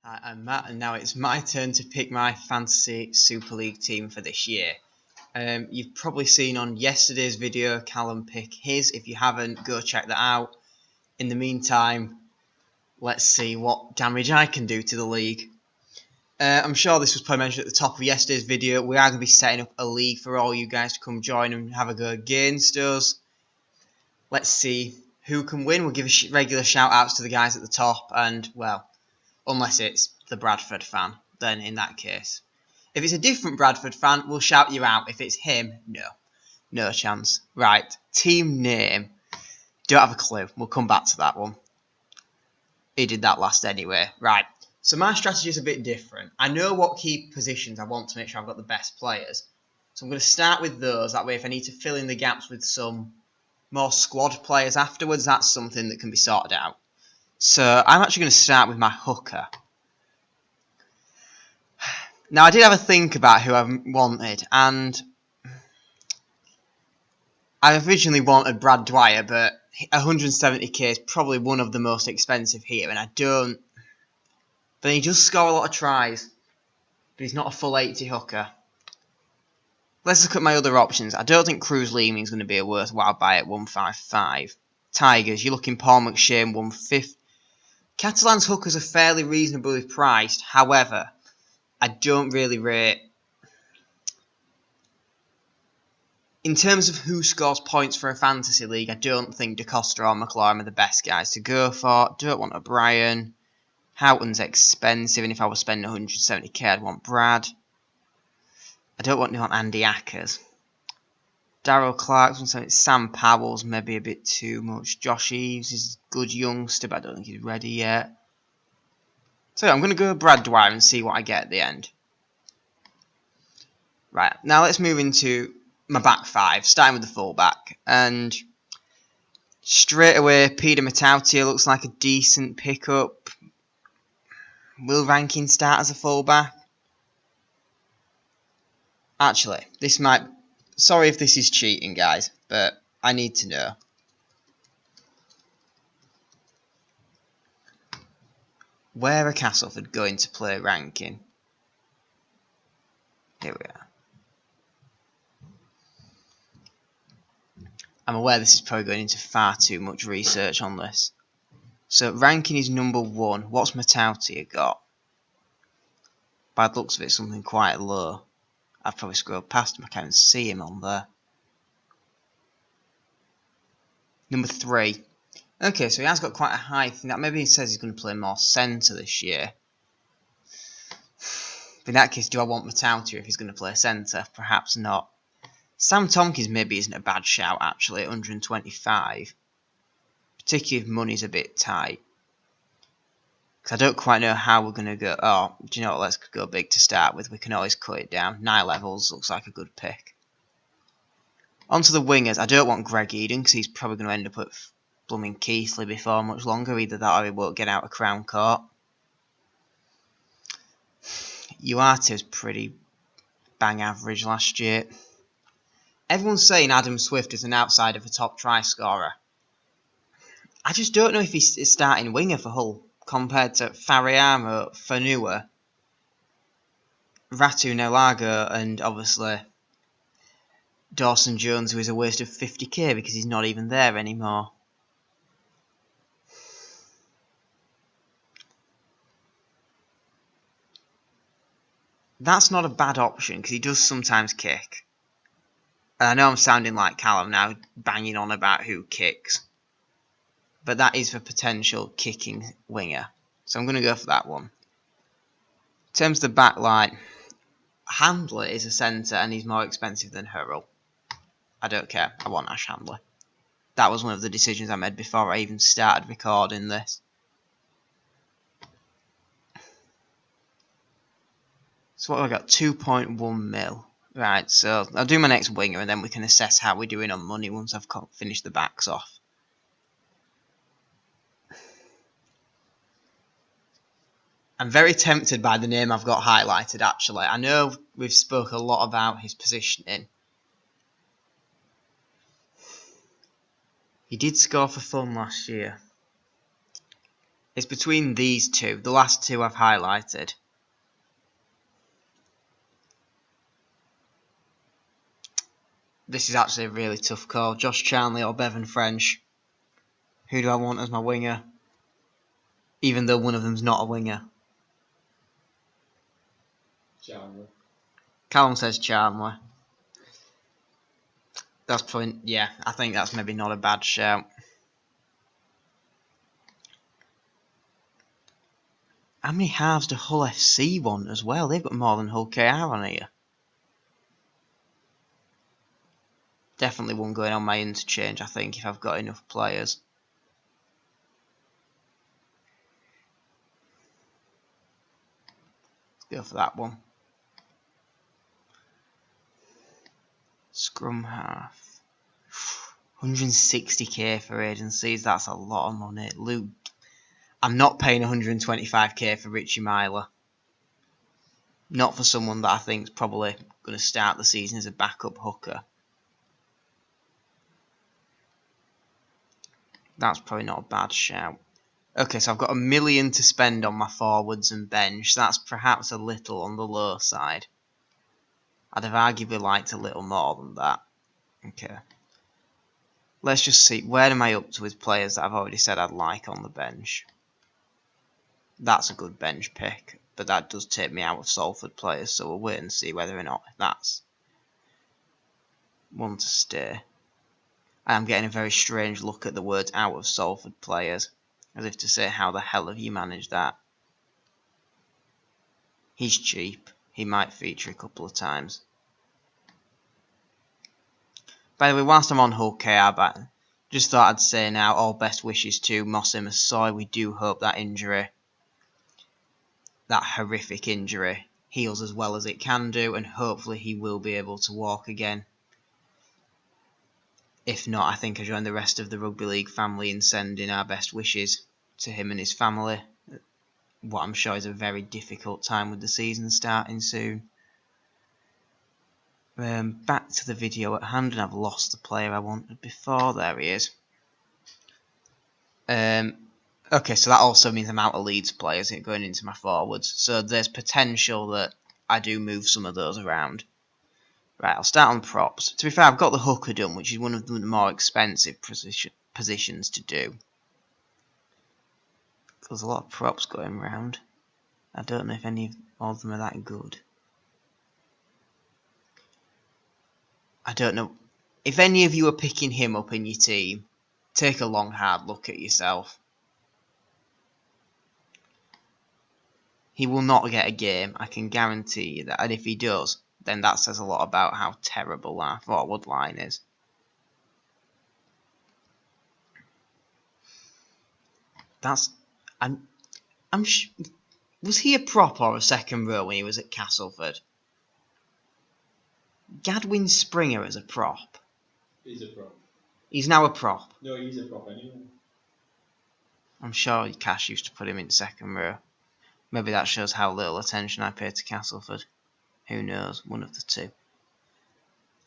Hi, I'm Matt, and now it's my turn to pick my Fantasy Super League team for this year. You've probably seen on yesterday's video Callum pick his. If you haven't, go check that out. In the meantime, let's see what damage I can do to the league. I'm sure this was probably mentioned at the top of yesterday's video. We are going to be setting up a league for all you guys to come join and have a go against us. Let's see who can win. We'll give regular shout outs to the guys at the top, and well, unless it's the Bradford fan, then in that case. If it's a different Bradford fan, we'll shout you out. If it's him, no chance. Right, team name. Don't have a clue. We'll come back to that one. He did that last anyway. Right, so my strategy is a bit different. I know what key positions I want to make sure I've got the best players. So I'm going to start with those. That way, if I need to fill in the gaps with some more squad players afterwards, that's something that can be sorted out. So I'm actually going to start with my hooker. Now, I did have a think about who I wanted, and I originally wanted Brad Dwyer, but 170k is probably one of the most expensive here, and I don't... But he does score a lot of tries, but he's not a full 80 hooker. Let's look at my other options. I don't think Cruz Leeming is going to be a worthwhile buy at 155. Tigers, you're looking Paul McShane 150. Catalan's hookers are fairly reasonably priced, however, I don't really rate... In terms of who scores points for a fantasy league, I don't think DaCosta or McLaurin are the best guys to go for. Don't want O'Brien. Houghton's expensive, and if I was spending 170k, I'd want Brad. I don't want Andy Ackers. Darryl Clark, Sam Powell's maybe a bit too much. Josh Eves is a good youngster, but I don't think he's ready yet. So I'm going to go Brad Dwyer and see what I get at the end. Right, now let's move into my back five, starting with the fullback. And straight away, Peter Matautia looks like a decent pickup. Will Rankin start as a fullback? Actually, this might... Sorry if this is cheating, guys, but I need to know. Where are Castleford going to play Rankin? Here we are. I'm aware this is probably going into far too much research on this. So Rankin is number 1. What's Matautia got? By the looks of it, something quite low. I've probably scrolled past him. I can't even see him on there. Number 3. Okay, so he has got quite a high thing. That maybe he says he's going to play more centre this year. But in that case, do I want Matautia if he's going to play centre? Perhaps not. Sam Tompkins maybe isn't a bad shout, actually, at 125. Particularly if money's a bit tight. Because I don't quite know how we're going to go. Oh, do you know what? Let's go big to start with. We can always cut it down. 9 levels looks like a good pick. On to the wingers. I don't want Greg Eden because he's probably going to end up at blooming Keighley before much longer. Either that or he won't get out of Crown Court. Uarte was pretty bang average last year. Everyone's saying Adam Swift is an outside of a top try scorer. I just don't know if he's a starting winger for Hull compared to Fariamo, Fanua, Ratu Nelago, and obviously Dawson Jones, who is a waste of 50k because he's not even there anymore. That's not a bad option because he does sometimes kick. And I know I'm sounding like Callum now, banging on about who kicks. But that is for potential kicking winger. So I'm going to go for that one. In terms of the back line, Handler is a centre and he's more expensive than Hurrell. I don't care. I want Ash Handler. That was one of the decisions I made before I even started recording this. So what have I got? 2.1 mil. Right, so I'll do my next winger and then we can assess how we're doing on money once I've finished the backs off. I'm very tempted by the name I've got highlighted, actually. I know we've spoke a lot about his positioning. He did score for fun last year. It's between these two, the last two I've highlighted. This is actually a really tough call. Josh Charnley or Bevan French. Who do I want as my winger? Even though one of them's not a winger. Charnley. Callum says Charnley. That's probably, yeah, I think that's maybe not a bad shout. How many halves do Hull FC want as well? They've got more than Hull KR on here. Definitely one going on my interchange, I think, if I've got enough players. Let's go for that one. Scrum half. 160k for agencies, that's a lot of money. Luke, I'm not paying 125k for Richie Myler. Not for someone that I think is probably going to start the season as a backup hooker. That's probably not a bad shout. Okay, so I've got $1 million to spend on my forwards and bench. So that's perhaps a little on the low side. I'd have arguably liked a little more than that. Okay. Let's just see. Where am I up to with players that I've already said I'd like on the bench? That's a good bench pick. But that does take me out of Salford players. So we'll wait and see whether or not that's one to stay. I am getting a very strange look at the words out of Salford players. As if to say, how the hell have you managed that? He's cheap. He might feature a couple of times. By the way, whilst I'm on Hull KR, but just thought I'd say now, all best wishes to Mossima Soy. We do hope that injury, that horrific injury, heals as well as it can do, and hopefully he will be able to walk again. If not, I think I join the rest of the Rugby League family in sending our best wishes to him and his family. What I'm sure is a very difficult time with the season starting soon. Back to the video at hand, and I've lost the player I wanted before. There he is. Okay, so that also means I'm out of Leeds players going into my forwards. So there's potential that I do move some of those around. Right, I'll start on props. To be fair, I've got the hooker done, which is one of the more expensive positions to do. There's a lot of props going around. I don't know if any of them are that good. I don't know. If any of you are picking him up in your team, take a long, hard look at yourself. He will not get a game, I can guarantee you that. And if he does, then that says a lot about how terrible our forward line is. Was he a prop or a second row when he was at Castleford? Gadwin Springer as a prop. He's a prop. He's now a prop. No, he's a prop anyway. I'm sure Cash used to put him in second row. Maybe that shows how little attention I pay to Castleford. Who knows? One of the two.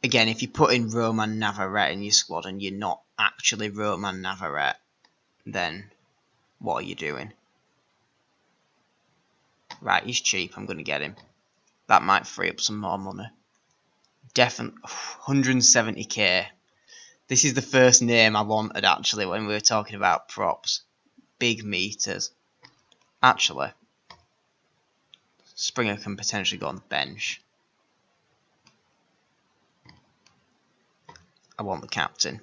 Again, if you put in Roman Navarrete in your squad and you're not actually Roman Navarrete, then what are you doing? Right, he's cheap. I'm going to get him. That might free up some more money. Definitely 170k. This is the first name I wanted actually when we were talking about props. Big meters. Actually, Springer can potentially go on the bench. I want the captain.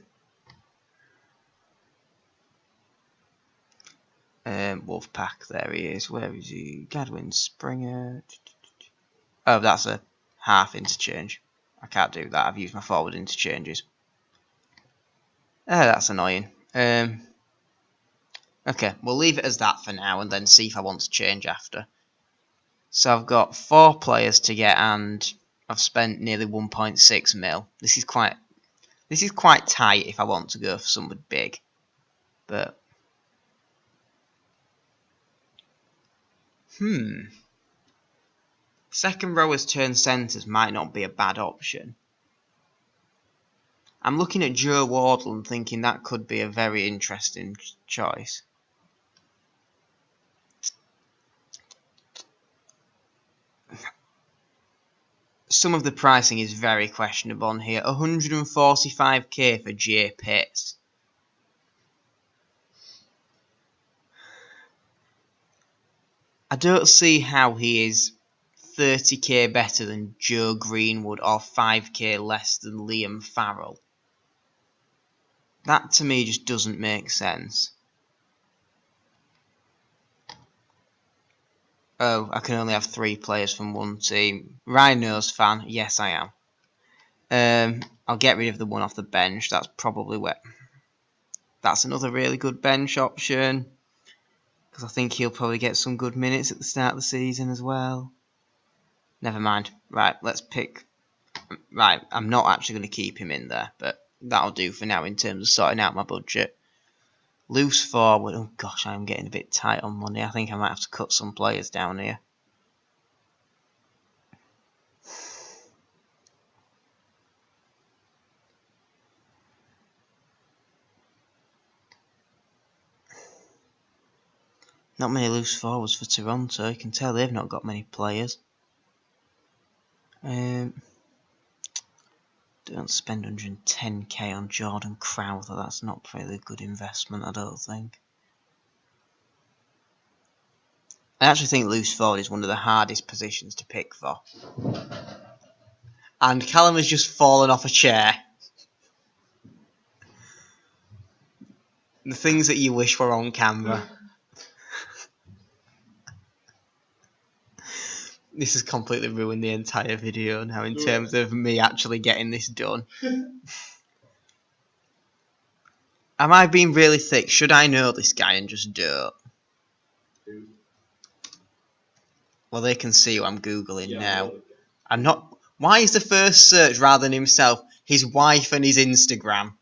Wolfpack, there he is. Where is he? Gadwin Springer. Oh, that's a half interchange. I can't do that. I've used my forward interchanges. That's annoying. Okay, we'll leave it as that for now and then see if I want to change after. So I've got 4 players to get and I've spent nearly 1.6 mil. This is quite tight if I want to go for somebody big. But second rowers turn centres might not be a bad option. I'm looking at Joe Wardle and thinking that could be a very interesting choice. some of the pricing is very questionable on here. 145k for Jay Pitts. I don't see how he is 30k better than Joe Greenwood or 5k less than Liam Farrell. That to me just doesn't make sense. Oh, I can only have 3 players from one team. Rhinos fan, yes I am. I'll get rid of the one off the bench. That's probably where. That's another really good bench option. Because I think he'll probably get some good minutes at the start of the season as well. Never mind. Right, let's pick. Right, I'm not actually going to keep him in there, but that'll do for now in terms of sorting out my budget. Loose forward. Oh gosh, I'm getting a bit tight on money. I think I might have to cut some players down here. Not many loose forwards for Toronto. You can tell they've not got many players. Don't spend 110k on Jordan Crowther. That's not really a good investment, I don't think. I actually think loose forward is one of the hardest positions to pick for. And Callum has just fallen off a chair. The things that you wish were on camera. This has completely ruined the entire video now in terms of me actually getting this done. Am I being really thick? Should I know this guy and just don't? Well, they can see who I'm Googling now. I'm not... Why is the first search, rather than himself, his wife and his Instagram?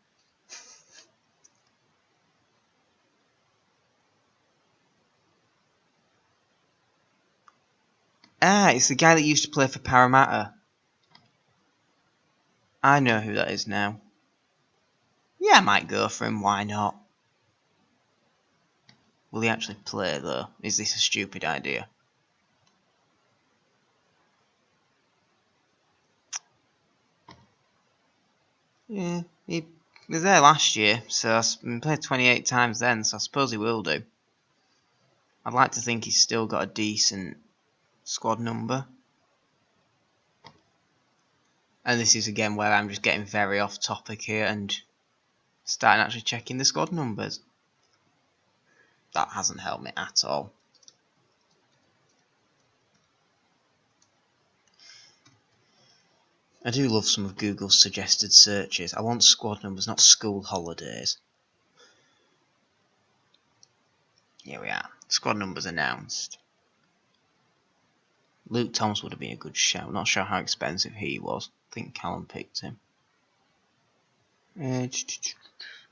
Ah, it's the guy that used to play for Parramatta. I know who that is now. Yeah, I might go for him, why not? Will he actually play, though? Is this a stupid idea? Yeah, he was there last year, so he played 28 times then, so I suppose he will do. I'd like to think he's still got a decent squad number. And this is again where I'm just getting very off topic here and starting actually checking the squad numbers. That hasn't helped me at all. I do love some of Google's suggested searches. I want squad numbers, not school holidays. Here we are. Squad numbers announced. Luke Thomas would have been a good shout. Not sure how expensive he was. I think Callum picked him.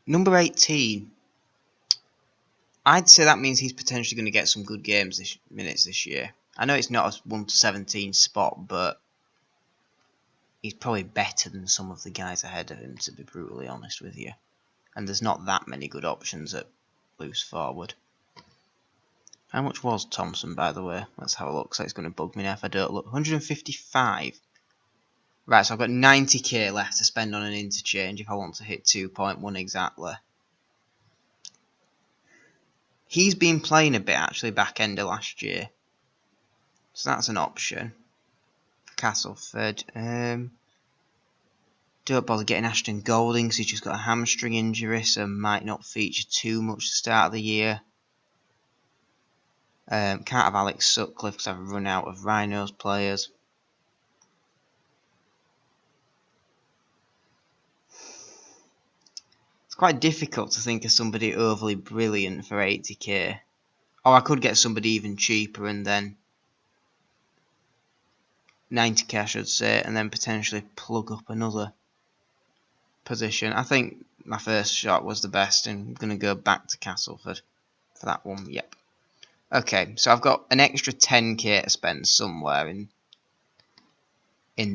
Number 18. I'd say that means he's potentially going to get some good minutes this year. I know it's not a 1 to 17 spot, but he's probably better than some of the guys ahead of him, to be brutally honest with you. And there's not that many good options at loose forward. How much was Thompson, by the way? Let's have a look, so it's going to bug me now if I don't look. 155. Right, so I've got 90k left to spend on an interchange if I want to hit 2.1 exactly. He's been playing a bit, actually, back end of last year. So that's an option. For Castleford. Don't bother getting Ashton Golding because he's just got a hamstring injury, so might not feature too much at the start of the year. Can't have Alex Sutcliffe because I've run out of Rhinos players. It's quite difficult to think of somebody overly brilliant for 80k. Or I could get somebody even cheaper and then 90k I should say, and then potentially plug up another position. I think my first shot was the best and I'm going to go back to Castleford for that one. Yep. Okay, so I've got an extra 10k to spend somewhere in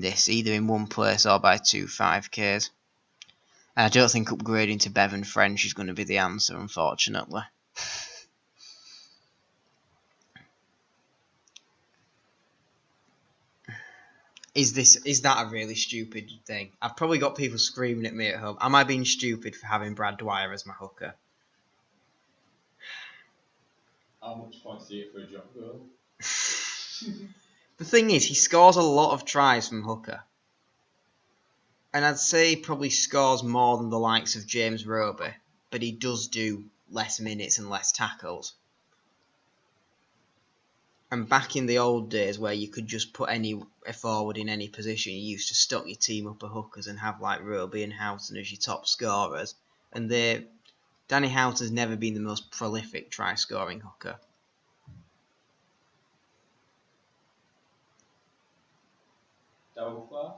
this, either in one place or by 2 5ks. And I don't think upgrading to Bevan French is going to be the answer, unfortunately. Is that a really stupid thing? I've probably got people screaming at me at home. Am I being stupid for having Brad Dwyer as my hooker? How much points do you get for a drop goal? The thing is, he scores a lot of tries from hooker. And I'd say he probably scores more than the likes of James Roby, but he does do less minutes and less tackles. And back in the old days where you could just put a forward in any position, you used to stock your team up of hookers and have like Roby and Houghton as your top scorers. And Danny Houghton's never been the most prolific try-scoring hooker. Darryl Clark?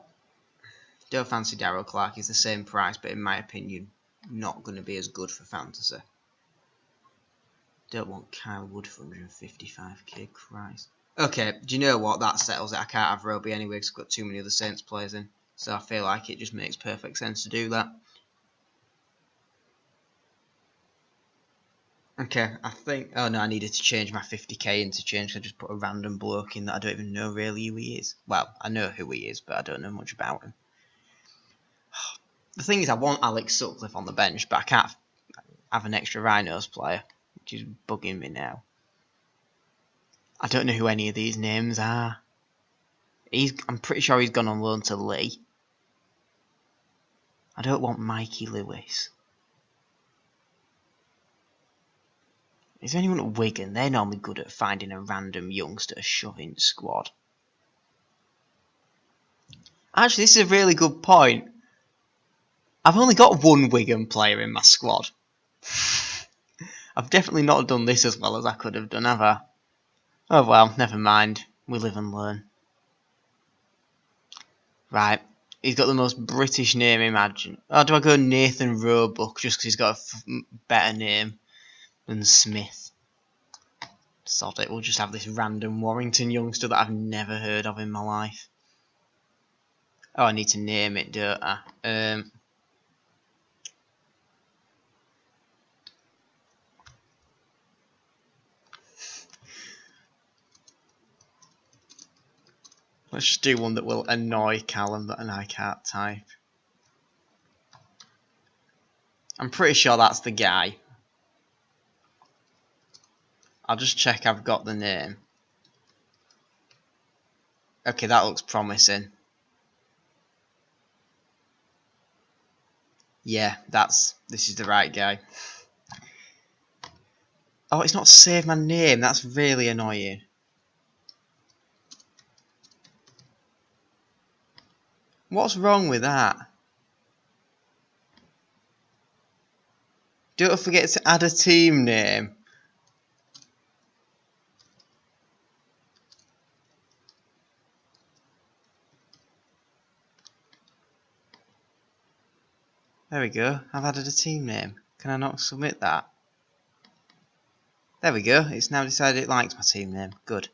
Don't fancy Darryl Clark. He's the same price, but in my opinion, not going to be as good for fantasy. Don't want Kyle Wood for 155k, Christ. Okay, do you know what? That settles it. I can't have Roby anyway because I've got too many other Saints players in. So I feel like it just makes perfect sense to do that. Okay, I think... Oh no, I needed to change my 50k interchange. So I just put a random bloke in that I don't even know really who he is. Well, I know who he is, but I don't know much about him. The thing is, I want Alex Sutcliffe on the bench, but I can't have an extra Rhinos player, which is bugging me now. I don't know who any of these names are. I'm pretty sure he's gone on loan to Lee. I don't want Mikey Lewis. Is there anyone at Wigan? They're normally good at finding a random youngster to shove into squad. Actually, this is a really good point. I've only got one Wigan player in my squad. I've definitely not done this as well as I could have done, have I? Oh well, never mind. We live and learn. Right. He's got the most British name imagine. Oh, do I go Nathan Roebuck just because he's got a better name than Smith? Sod it, we'll just have this random Warrington youngster that I've never heard of in my life. Oh, I need to name it, don't I? Let's just do one that will annoy Callum and I can't type. I'm pretty sure that's the guy. I'll just check I've got the name. Okay, that looks promising. Yeah, this is the right guy. Oh, it's not saved my name. That's really annoying. What's wrong with that? Don't forget to add a team name. There we go. I've added a team name. Can I not submit that? There we go. It's now decided it likes my team name. Good.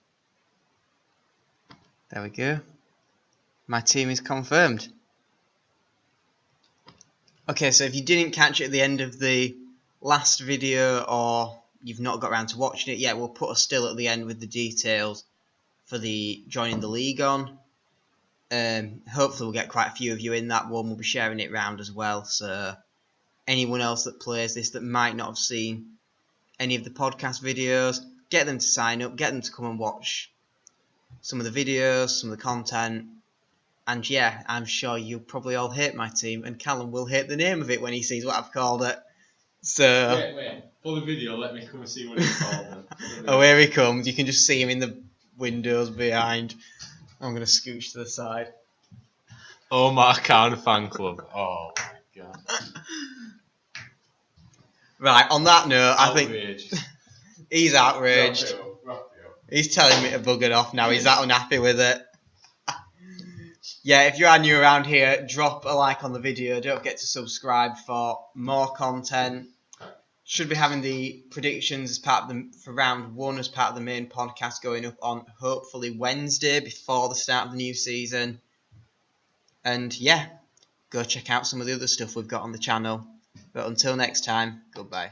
There we go. My team is confirmed. Okay, so if you didn't catch it at the end of the last video or you've not got around to watching it yet, we'll put a still at the end with the details for the joining the league on. Hopefully we'll get quite a few of you in that one. We'll be sharing it around as well, so anyone else that plays this that might not have seen any of the podcast videos, get them to sign up, get them to come and watch some of the videos, some of the content. And yeah, I'm sure you'll probably all hate my team, and Callum will hate the name of it when he sees what I've called it. So Wait. For the video, let me come and see what it's called then. oh, here he comes. You can just see him in the windows behind. I'm going to scooch to the side. Omar Khan fan club. Oh my god. Right, on that note, Outraged. I think he's outraged. Wrap it up. He's telling me to bugger off now. He's that unhappy with it. Yeah, if you are new around here, drop a like on the video. Don't forget to subscribe for more content. Should be having the predictions as part of for round 1 as part of the main podcast going up on hopefully Wednesday before the start of the new season. And yeah, go check out some of the other stuff we've got on the channel. But until next time, goodbye.